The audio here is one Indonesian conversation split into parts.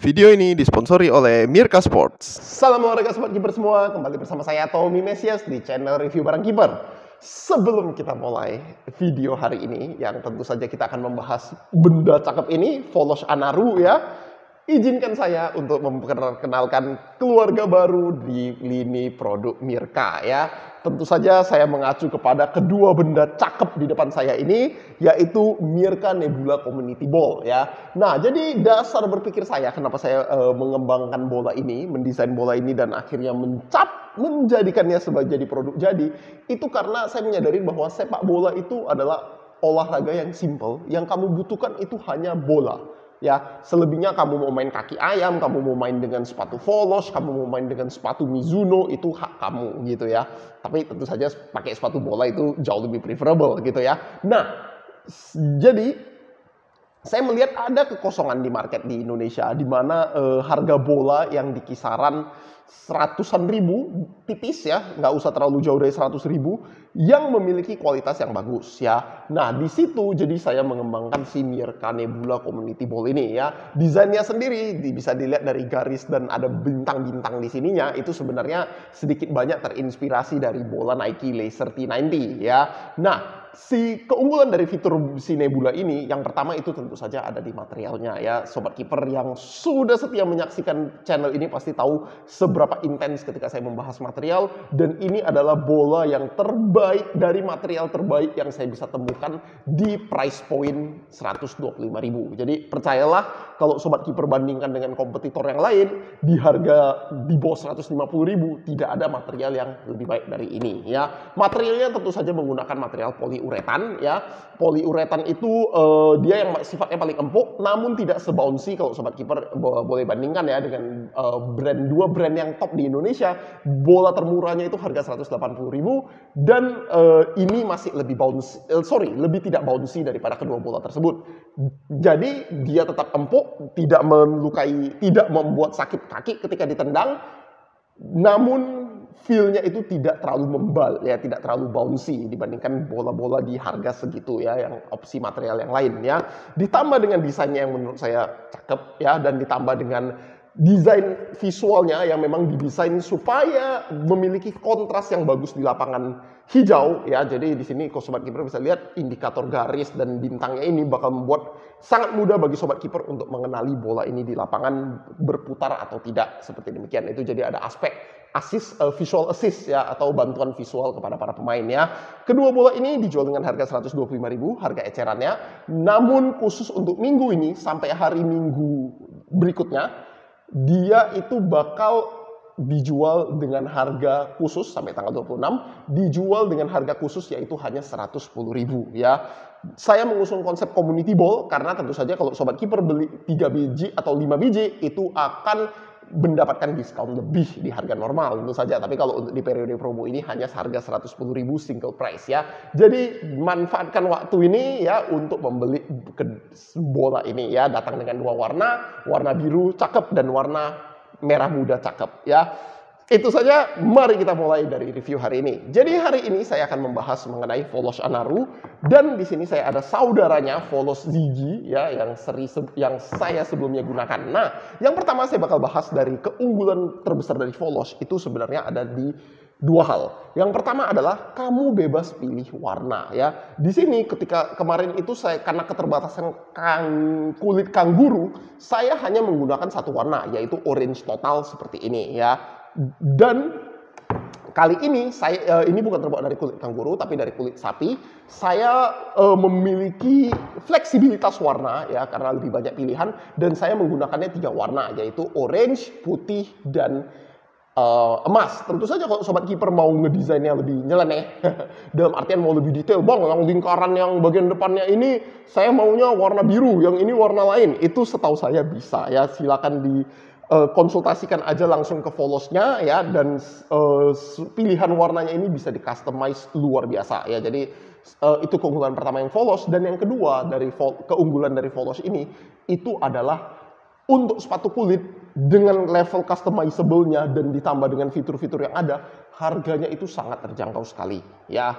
Video ini disponsori oleh Mirka Sports. Salam olahraga sobat kiper semua, kembali bersama saya Tommy Mesias di channel review barang kiper. Sebelum kita mulai video hari ini, yang tentu saja kita akan membahas benda cakep ini, Volos Anaru ya. Izinkan saya untuk memperkenalkan keluarga baru di lini produk Mirka ya. Tentu saja saya mengacu kepada kedua benda cakep di depan saya ini, yaitu Mirka Nebula Community Ball ya. Nah, jadi dasar berpikir saya kenapa saya mengembangkan bola ini, mendesain bola ini dan akhirnya menjadikannya sebagai produk jadi, itu karena saya menyadari bahwa sepak bola itu adalah olahraga yang simple, yang kamu butuhkan itu hanya bola. Ya, selebihnya kamu mau main kaki ayam, kamu mau main dengan sepatu Volos, kamu mau main dengan sepatu Mizuno, itu hak kamu gitu ya. Tapi tentu saja pakai sepatu bola itu jauh lebih preferable gitu ya. Nah, jadi saya melihat ada kekosongan di market di Indonesia di mana harga bola yang di kisaran seratusan ribu, tipis ya, nggak usah terlalu jauh dari 100 ribu, yang memiliki kualitas yang bagus ya. Nah, di situ jadi saya mengembangkan si Mirka Nebula Community Ball ini ya. Desainnya sendiri bisa dilihat dari garis dan ada bintang-bintang di sininya, itu sebenarnya sedikit banyak terinspirasi dari bola Nike Laser T90 ya. Nah, si keunggulan dari fitur si Nebula ini, yang pertama itu tentu saja ada di materialnya ya. Sobat kiper yang sudah setia menyaksikan channel ini pasti tahu seberapa intens ketika saya membahas material, dan ini adalah bola yang terbaik dari material terbaik yang saya bisa temukan di price point 125.000. Jadi percayalah, kalau sobat kiper bandingkan dengan kompetitor yang lain di harga di bawah 150.000, tidak ada material yang lebih baik dari ini ya. Materialnya tentu saja menggunakan material poliuretan ya. Poliuretan itu dia yang sifatnya paling empuk, namun tidak sebouncy. Kalau sobat kiper boleh bandingkan ya dengan dua brand yang top di Indonesia. Bola termurahnya itu harga 180.000 dan ini masih lebih lebih tidak bouncy daripada kedua bola tersebut. Jadi dia tetap empuk, tidak melukai, tidak membuat sakit kaki ketika ditendang, namun feel-nya itu tidak terlalu membal ya, tidak terlalu bouncy dibandingkan bola-bola di harga segitu ya, yang opsi material yang lain ya. Ditambah dengan desainnya yang menurut saya cakep ya, dan ditambah dengan desain visualnya yang memang didesain supaya memiliki kontras yang bagus di lapangan hijau ya. Jadi di sini kalau sobat kiper bisa lihat indikator garis dan bintangnya ini bakal membuat sangat mudah bagi sobat kiper untuk mengenali bola ini di lapangan berputar atau tidak, seperti demikian. Itu jadi ada aspek visual assist ya, atau bantuan visual kepada para pemain ya. Kedua bola ini dijual dengan harga 125.000 harga ecerannya. Namun khusus untuk minggu ini sampai hari Minggu berikutnya, dia itu bakal dijual dengan harga khusus sampai tanggal 26, dijual dengan harga khusus yaitu hanya 110.000 ya. Saya mengusung konsep community ball karena tentu saja kalau sobat kiper beli 3 biji atau 5 biji itu akan mendapatkan diskon lebih di harga normal tentu saja. Tapi kalau untuk di periode promo ini hanya harga 110.000 single price ya. Jadi manfaatkan waktu ini ya untuk membeli bola ini ya. Datang dengan dua warna, warna biru cakep dan warna merah muda cakep ya. Itu saja, mari kita mulai dari review hari ini. Jadi hari ini saya akan membahas mengenai Volos Anaru, dan di sini saya ada saudaranya Volos Ziggy ya, yang saya sebelumnya gunakan. Nah, yang pertama saya bakal bahas dari keunggulan terbesar dari Volos itu sebenarnya ada di dua hal. Yang pertama adalah kamu bebas pilih warna ya. Di sini ketika kemarin itu saya karena keterbatasan kulit kanguru, saya hanya menggunakan satu warna yaitu orange total seperti ini ya. Dan kali ini ini bukan terbuat dari kulit kanguru tapi dari kulit sapi. Saya memiliki fleksibilitas warna ya karena lebih banyak pilihan, dan saya menggunakannya 3 warna yaitu orange, putih, dan emas. Tentu saja kalau sobat kiper mau ngedesainnya lebih nyeleneh dalam artian mau lebih detail, bang yang lingkaran yang bagian depannya ini saya maunya warna biru, yang ini warna lain, itu setahu saya bisa ya. Silakan konsultasikan aja langsung ke Volosnya ya, dan pilihan warnanya ini bisa di customize luar biasa ya. Jadi itu keunggulan pertama yang Volos. Dan yang kedua dari keunggulan dari Volos ini itu adalah untuk sepatu kulit dengan level customizable-nya dan ditambah dengan fitur-fitur yang ada, harganya itu sangat terjangkau sekali ya.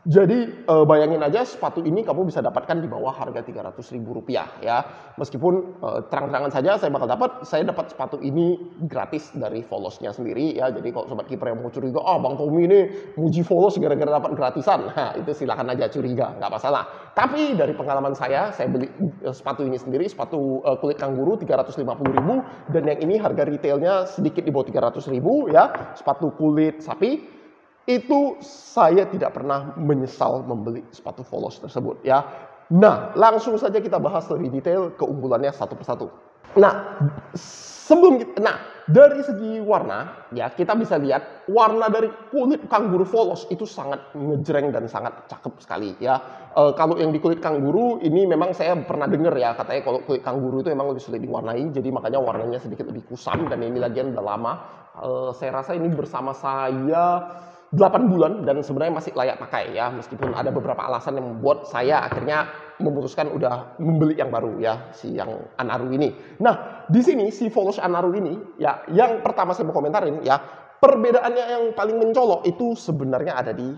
Jadi bayangin aja sepatu ini kamu bisa dapatkan di bawah harga Rp300.000 ya. Meskipun terang-terangan saja saya dapat sepatu ini gratis dari Volos-nya sendiri ya. Jadi kalau sobat kiper yang mau curiga, Bang Tommy ini muji Volos gara-gara dapat gratisan. Nah, itu silakan aja curiga, nggak masalah. Tapi dari pengalaman saya beli sepatu ini sendiri, sepatu kulit kanguru Rp350.000 dan yang ini harga retailnya sedikit di bawah Rp300.000 ya. Sepatu kulit sapi itu saya tidak pernah menyesal membeli sepatu Volos tersebut ya. Nah, langsung saja kita bahas lebih detail keunggulannya satu persatu. Nah, dari segi warna ya kita bisa lihat warna dari kulit kanguru Volos itu sangat ngejreng dan sangat cakep sekali ya. Kalau yang di kulit kanguru ini memang saya pernah dengar ya katanya kalau kulit kanguru itu memang lebih sulit diwarnai, jadi makanya warnanya sedikit lebih kusam dan ini lagian udah lama. Saya rasa ini bersama saya 8 bulan dan sebenarnya masih layak pakai ya, meskipun ada beberapa alasan yang membuat saya akhirnya memutuskan udah membeli yang baru ya, si yang Anaru ini. Nah, di sini si Volos Anaru ini ya, yang pertama saya mau komentarin ya, perbedaannya yang paling mencolok itu sebenarnya ada di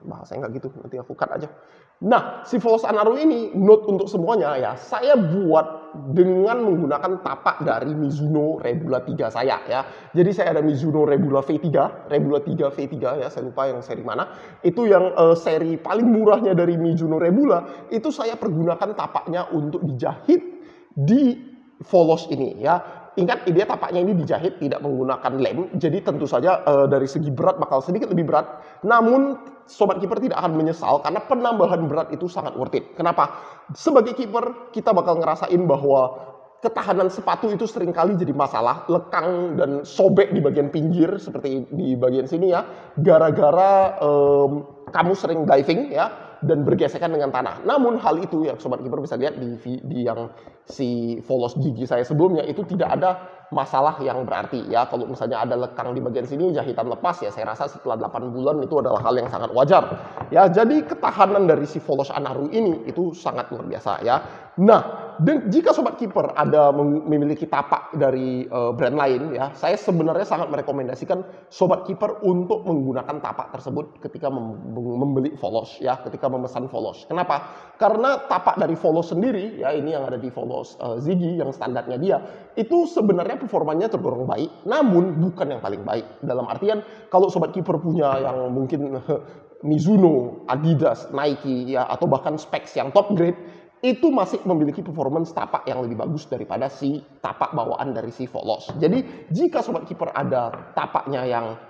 bahasanya nggak gitu, nanti aku cut aja. Nah, si Volos Anaru ini, note untuk semuanya ya, saya buat dengan menggunakan tapak dari Mizuno Rebula 3 saya ya. Jadi saya ada Mizuno Rebula V3 V3 ya, saya lupa yang seri mana. Itu yang seri paling murahnya dari Mizuno Rebula, itu saya pergunakan tapaknya untuk dijahit di Volos ini ya. Ingat, ide tapaknya ini dijahit tidak menggunakan lem, jadi tentu saja dari segi berat bakal sedikit lebih berat. Namun sobat kiper tidak akan menyesal karena penambahan berat itu sangat worth it. Kenapa? Sebagai kiper kita bakal ngerasain bahwa ketahanan sepatu itu seringkali jadi masalah, lekang dan sobek di bagian pinggir seperti di bagian sini ya, gara-gara kamu sering diving ya dan bergesekan dengan tanah. Namun hal itu ya sobat kiper bisa lihat di yang si Volos gigi saya sebelumnya itu tidak ada masalah yang berarti ya. Kalau misalnya ada lekang di bagian sini, jahitan lepas ya, saya rasa setelah 8 bulan itu adalah hal yang sangat wajar ya. Jadi ketahanan dari si Volos Anaru ini itu sangat luar biasa ya. Nah, dan jika sobat kiper ada memiliki tapak dari brand lain ya, saya sebenarnya sangat merekomendasikan sobat kiper untuk menggunakan tapak tersebut ketika membeli Volos ya, ketika memesan Volos. Kenapa? Karena tapak dari Volos sendiri ya, ini yang ada di Volos Ziggy yang standarnya dia, itu sebenarnya performanya tergolong baik, namun bukan yang paling baik. Dalam artian kalau sobat kiper punya yang mungkin Mizuno, Adidas, Nike ya, atau bahkan specs yang top grade, itu masih memiliki performance tapak yang lebih bagus daripada si tapak bawaan dari si Volos. Jadi jika sobat kiper ada tapaknya yang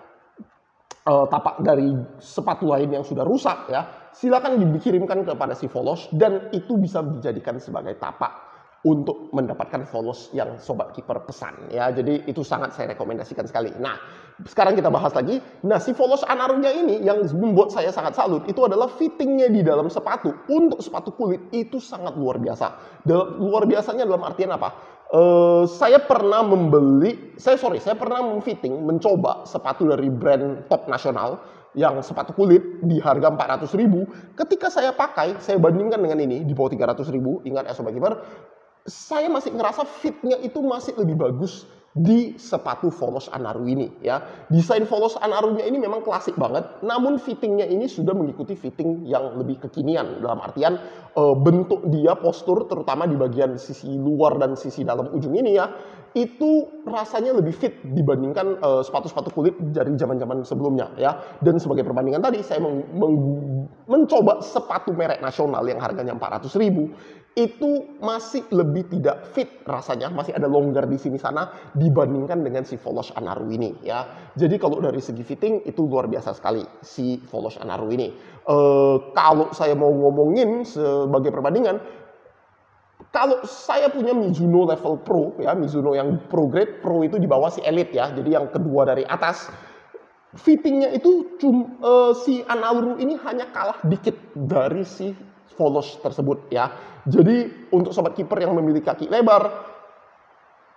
tapak dari sepatu lain yang sudah rusak ya, silakan dikirimkan kepada si Volos dan itu bisa dijadikan sebagai tapak untuk mendapatkan Volos yang sobat kiper pesan ya. Jadi itu sangat saya rekomendasikan sekali. Nah, sekarang kita bahas lagi. Nah, si Volos Anarunya ini yang membuat saya sangat salut itu adalah fittingnya di dalam sepatu. Untuk sepatu kulit itu sangat luar biasa. Luar biasanya dalam artian apa? Saya pernah mencoba sepatu dari brand top nasional yang sepatu kulit di harga 400.000. Ketika saya pakai, saya bandingkan dengan ini di bawah 300.000. Ingat ya sobat kiper, saya masih ngerasa fitnya itu masih lebih bagus di sepatu Volos Anaru ini ya. Desain Volos Anarunya ini memang klasik banget, namun fittingnya ini sudah mengikuti fitting yang lebih kekinian. Dalam artian bentuk dia, postur terutama di bagian sisi luar dan sisi dalam ujung ini ya, itu rasanya lebih fit dibandingkan sepatu-sepatu kulit dari zaman-zaman sebelumnya ya. Dan sebagai perbandingan tadi saya mencoba sepatu merek nasional yang harganya 400.000 itu masih lebih tidak fit rasanya, masih ada longgar di sini sana dibandingkan dengan si Volos Anaru ini ya. Jadi kalau dari segi fitting itu luar biasa sekali si Volos Anaru ini. Kalau saya mau ngomongin sebagai perbandingan, kalau saya punya Mizuno level Pro ya, Mizuno yang Pro grade, Pro itu di bawah si Elite ya, jadi yang kedua dari atas. Fittingnya itu si Anaru ini hanya kalah dikit dari si Volos tersebut ya. Jadi untuk sobat kiper yang memiliki kaki lebar,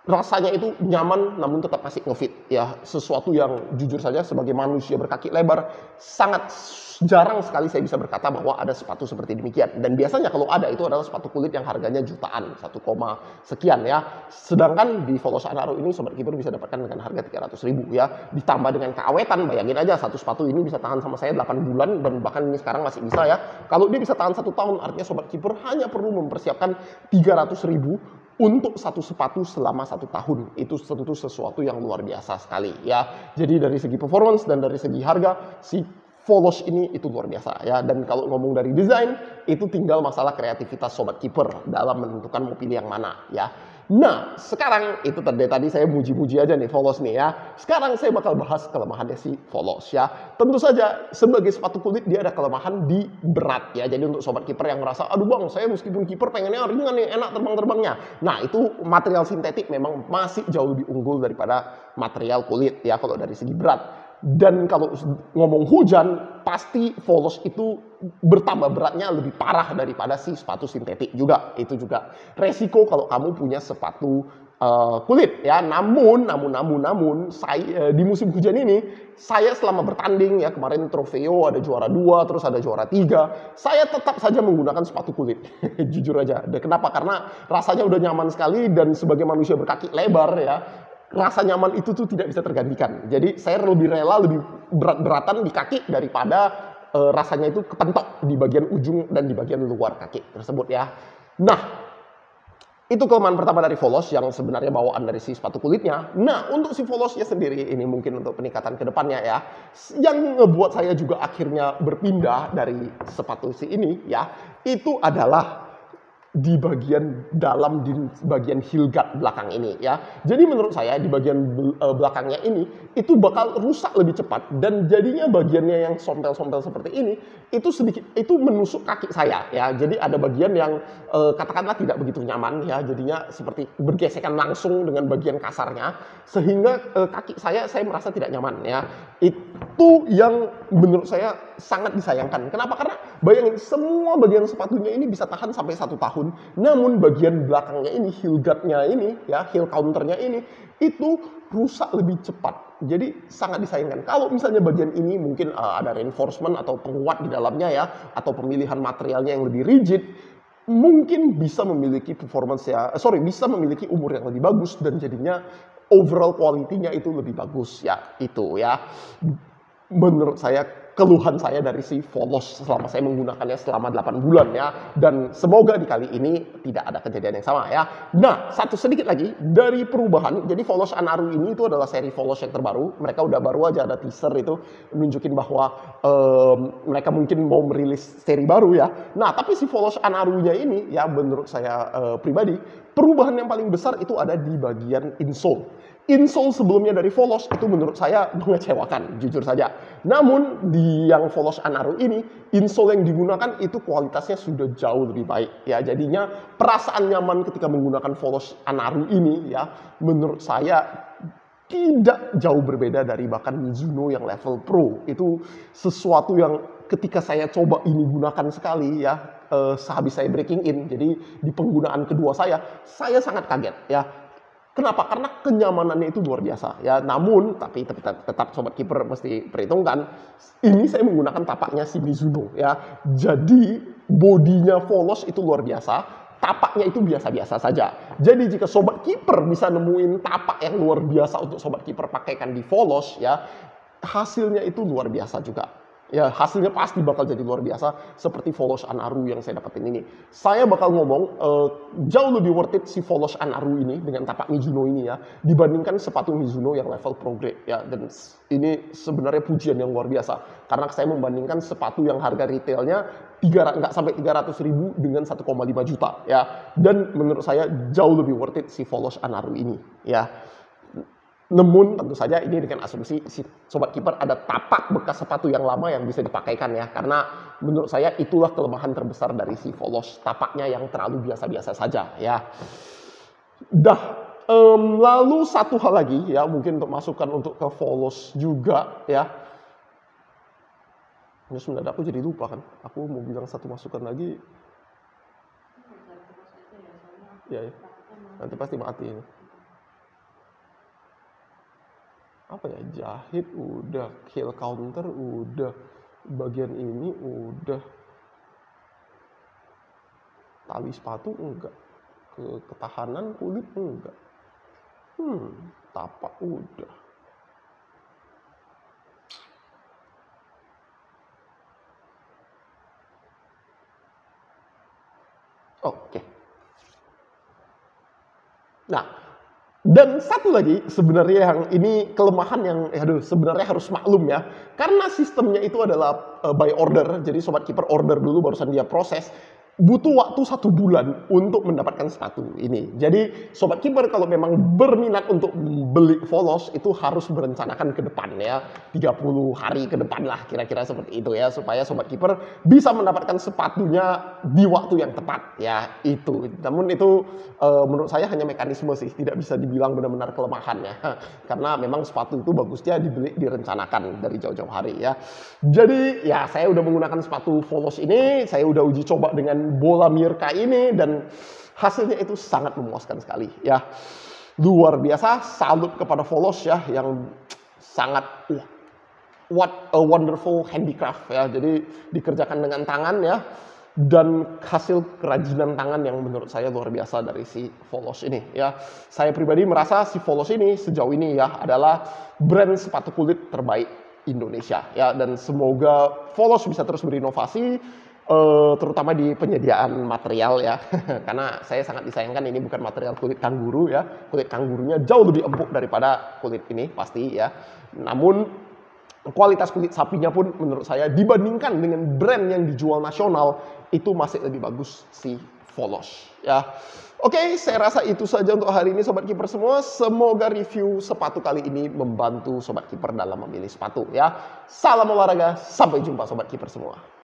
rasanya itu nyaman namun tetap masih ngefit ya, sesuatu yang jujur saja sebagai manusia berkaki lebar sangat jarang sekali saya bisa berkata bahwa ada sepatu seperti demikian, dan biasanya kalau ada itu adalah sepatu kulit yang harganya jutaan, 1, sekian ya, sedangkan di Volos Anaro ini Sobat Kiper bisa dapatkan dengan harga 300.000 ya, ditambah dengan keawetan. Bayangin aja satu sepatu ini bisa tahan sama saya 8 bulan dan bahkan ini sekarang masih bisa ya. Kalau dia bisa tahan 1 tahun, artinya Sobat Kiper hanya perlu mempersiapkan 300.000 untuk satu sepatu selama 1 tahun. Itu tentu sesuatu yang luar biasa sekali ya. Jadi dari segi performance dan dari segi harga, si Volos ini itu luar biasa ya. Dan kalau ngomong dari desain, itu tinggal masalah kreativitas Sobat Kiper dalam menentukan mau pilih yang mana ya. Nah, sekarang itu tadi saya muji-muji aja nih Volos nih ya. Sekarang saya bakal bahas kelemahannya si Volos ya. Tentu saja sebagai sepatu kulit dia ada kelemahan di berat ya. Jadi untuk Sobat Kiper yang merasa, aduh bang, saya meskipun kiper pengennya ringan nih, enak terbang-terbangnya. Nah, itu material sintetik memang masih jauh lebih unggul daripada material kulit ya kalau dari segi berat. Dan kalau ngomong hujan, pasti Volos itu bertambah beratnya lebih parah daripada si sepatu sintetik juga. Itu juga resiko kalau kamu punya sepatu kulit ya. Namun saya di musim hujan ini, saya selama bertanding ya, kemarin Trofeo ada juara 2, terus ada juara 3, saya tetap saja menggunakan sepatu kulit. Jujur aja. Dan kenapa? Karena rasanya udah nyaman sekali, dan sebagai manusia berkaki lebar ya, rasa nyaman itu tuh tidak bisa tergantikan. Jadi saya lebih rela, lebih berat-beratan di kaki daripada rasanya itu kepentok di bagian ujung dan di bagian luar kaki tersebut ya. Nah, itu kelemahan pertama dari Volos yang sebenarnya bawaan dari si sepatu kulitnya. Nah, untuk si Volosnya sendiri ini mungkin untuk peningkatan ke depannya ya, yang ngebuat saya juga akhirnya berpindah dari sepatu si ini ya, itu adalah di bagian dalam, di bagian heel guard belakang ini ya. Jadi menurut saya di bagian belakangnya ini itu bakal rusak lebih cepat, dan jadinya bagiannya yang sompel-sompel seperti ini itu sedikit itu menusuk kaki saya ya. Jadi ada bagian yang katakanlah tidak begitu nyaman ya, jadinya seperti bergesekan langsung dengan bagian kasarnya, sehingga kaki saya merasa tidak nyaman ya. Itu yang menurut saya sangat disayangkan. Kenapa? Karena bayangin, semua bagian sepatunya ini bisa tahan sampai 1 tahun, namun bagian belakangnya ini, heel guard-nya ini ya, heel counter-nya ini itu rusak lebih cepat. Jadi sangat disayangkan. Kalau misalnya bagian ini mungkin ada reinforcement atau penguat di dalamnya ya, atau pemilihan materialnya yang lebih rigid, mungkin bisa memiliki bisa memiliki umur yang lebih bagus, dan jadinya overall quality-nya itu lebih bagus ya. Itu ya menurut saya keluhan saya dari si Volos selama saya menggunakannya selama 8 bulan ya, dan semoga di kali ini tidak ada kejadian yang sama ya. Nah, satu sedikit lagi dari perubahan. Jadi Volos Anaru ini itu adalah seri Volos yang terbaru. Mereka udah baru aja ada teaser itu nunjukin bahwa mereka mungkin mau merilis seri baru ya. Nah, tapi si Volos Anarunya ini ya, menurut saya pribadi, perubahan yang paling besar itu ada di bagian insole. Insole sebelumnya dari Volos itu menurut saya mengecewakan, jujur saja. Namun di yang Volos Anaru ini, insole yang digunakan itu kualitasnya sudah jauh lebih baik ya. Jadinya perasaan nyaman ketika menggunakan Volos Anaru ini ya, menurut saya tidak jauh berbeda dari bahkan Mizuno yang level pro. Itu sesuatu yang ketika saya coba ini gunakan sekali ya, sehabis saya breaking in, jadi di penggunaan kedua saya sangat kaget ya. Kenapa? Karena kenyamanannya itu luar biasa ya. Namun tapi tetap Sobat Kiper mesti perhitungkan, ini saya menggunakan tapaknya si Mizuno ya. Jadi bodinya Volos itu luar biasa, tapaknya itu biasa-biasa saja. Jadi jika Sobat Kiper bisa nemuin tapak yang luar biasa untuk Sobat Kiper pakaikan di Volos ya, hasilnya itu luar biasa juga. Ya, hasilnya pasti bakal jadi luar biasa seperti Volos Anaru yang saya dapetin ini. Saya bakal ngomong jauh lebih worth it si Volos Anaru ini dengan tapak Mizuno ini ya, dibandingkan sepatu Mizuno yang level pro grade ya. Dan ini sebenarnya pujian yang luar biasa, karena saya membandingkan sepatu yang harga retailnya nggak sampai 300.000 dengan 1,5 juta ya. Dan menurut saya jauh lebih worth it si Volos Anaru ini ya. Namun tentu saja ini dengan asumsi si Sobat Kiper ada tapak bekas sepatu yang lama yang bisa dipakaikan ya. Karena menurut saya itulah kelemahan terbesar dari si Volos, tapaknya yang terlalu biasa-biasa saja ya. Lalu satu hal lagi ya, mungkin untuk masukan untuk ke Volos juga ya. Ini sebenarnya aku jadi lupa kan. Aku mau bilang satu masukan lagi. Ya, nanti pasti mati. apa ya, jahit udah, heel counter udah, bagian ini udah, tali sepatu enggak, ketahanan kulit enggak, tapak udah. Oke. Nah, dan satu lagi sebenarnya yang ini kelemahan yang sebenarnya harus maklum ya. Karena sistemnya itu adalah by order, jadi Sobat Kiper order dulu barusan dia proses. Butuh waktu 1 bulan untuk mendapatkan sepatu ini. Jadi Sobat Kiper kalau memang berminat untuk beli Volos itu harus berencanakan ke depan ya. 30 hari ke depan lah kira-kira seperti itu ya. Supaya Sobat Kiper bisa mendapatkan sepatunya di waktu yang tepat ya itu. Namun itu menurut saya hanya mekanisme sih. Tidak bisa dibilang benar-benar kelemahan ya. Karena memang sepatu itu bagusnya dibeli direncanakan dari jauh-jauh hari ya. Jadi ya saya udah menggunakan sepatu Volos ini. Saya udah uji coba dengan bola Mirka ini dan hasilnya itu sangat memuaskan sekali ya. Luar biasa, salut kepada Volos ya yang sangat what a wonderful handicraft ya. Jadi dikerjakan dengan tangan ya dan hasil kerajinan tangan yang menurut saya luar biasa dari si Volos ini ya. Saya pribadi merasa si Volos ini sejauh ini ya adalah brand sepatu kulit terbaik Indonesia ya, dan semoga Volos bisa terus berinovasi terutama di penyediaan material ya. Karena saya sangat disayangkan ini bukan material kulit kanguru ya. Kulit kangurunya jauh lebih empuk daripada kulit ini pasti ya. Namun kualitas kulit sapinya pun menurut saya dibandingkan dengan brand yang dijual nasional itu masih lebih bagus si Volos ya. Oke, saya rasa itu saja untuk hari ini Sobat Kiper semua. Semoga review sepatu kali ini membantu Sobat Kiper dalam memilih sepatu ya. Salam olahraga, sampai jumpa Sobat Kiper semua.